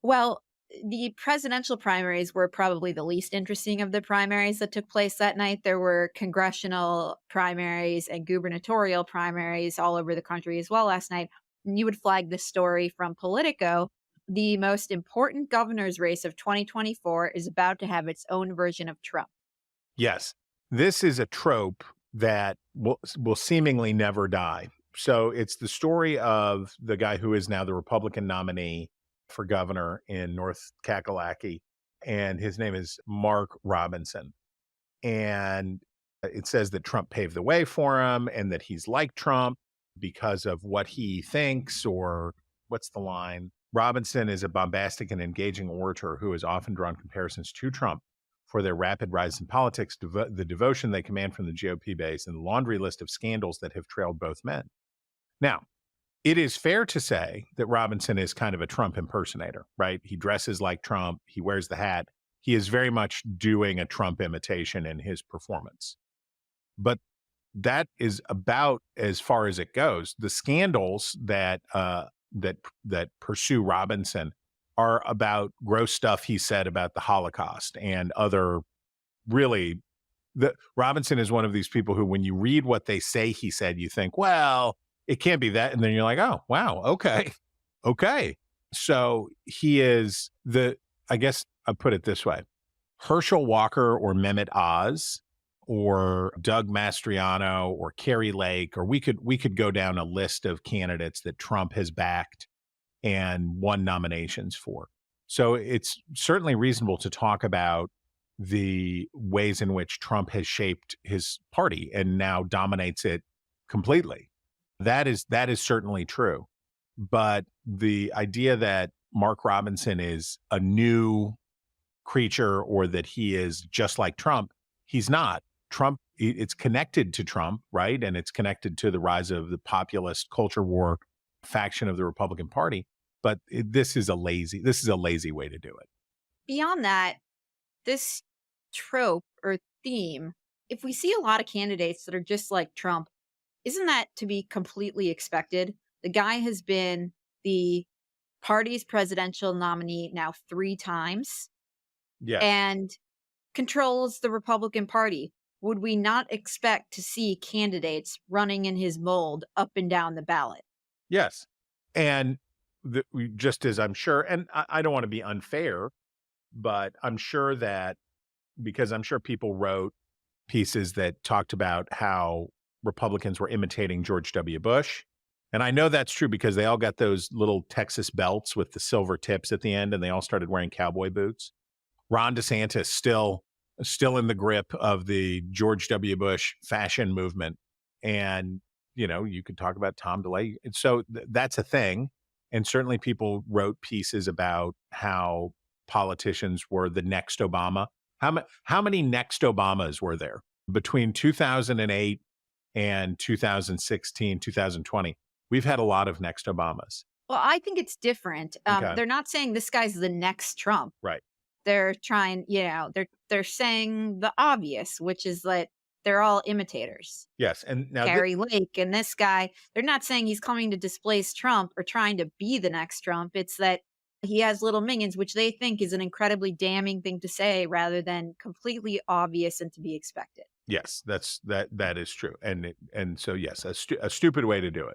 Well, the presidential primaries were probably the least interesting of the primaries that took place that night. There were congressional primaries and gubernatorial primaries all over the country as well last night. And you would flag this story from Politico. The most important governor's race of 2024 is about to have its own version of Trump. Yes. This is a trope that will seemingly never die. So it's the story of the guy who is now the Republican nominee for governor in North Kakalaki, and his name is Mark Robinson. And it says that Trump paved the way for him and that he's like Trump because of what he thinks, or what's the line? Robinson is a bombastic and engaging orator who has often drawn comparisons to Trump for their rapid rise in politics, the devotion they command from the GOP base, and the laundry list of scandals that have trailed both men. Now, it is fair to say that Robinson is kind of a Trump impersonator, right? He dresses like Trump, he wears the hat. He is very much doing a Trump imitation in his performance. But that is about as far as it goes. The scandals that pursue Robinson are about gross stuff he said about the Holocaust and other really. The Robinson is one of these people who, when you read what they say he said, you think, well, it can't be that, and then you're like, oh, wow, okay, okay. So he is I guess I'll put it this way: Herschel Walker or Mehmet Oz or Doug Mastriano or Kerry Lake, or we could go down a list of candidates that Trump has backed and won nominations for. So it's certainly reasonable to talk about the ways in which Trump has shaped his party and now dominates it completely. That is certainly true. But the idea that Mark Robinson is a new creature or that he is just like Trump, he's not. Trump, it's connected to Trump, right? And it's connected to the rise of the populist culture war faction of the Republican Party. But this is a lazy way to do it. Beyond that, this trope or theme, if we see a lot of candidates that are just like Trump, isn't that to be completely expected? The guy has been the party's presidential nominee now 3 times Yes. and controls the Republican Party. Would we not expect to see candidates running in his mold up and down the ballot? Yes. And just as I'm sure, and I don't want to be unfair, but I'm sure that because I'm sure people wrote pieces that talked about how Republicans were imitating George W. Bush. And I know that's true because they all got those little Texas belts with the silver tips at the end, and they all started wearing cowboy boots. Ron DeSantis still in the grip of the George W. Bush fashion movement. And, you could talk about Tom DeLay. And so that's a thing. And certainly people wrote pieces about how politicians were the next Obama. How many next Obamas were there between 2008 and 2016, 2020? We've had a lot of next Obamas. Well, I think it's different. Okay. They're not saying this guy's the next Trump. Right. They're trying, they're saying the obvious, which is that they're all imitators. Yes. And now Carrie Lake and this guy, they're not saying he's coming to displace Trump or trying to be the next Trump. It's that he has little minions, which they think is an incredibly damning thing to say rather than completely obvious and to be expected. yes, that is true. And so yes, a stupid way to do it.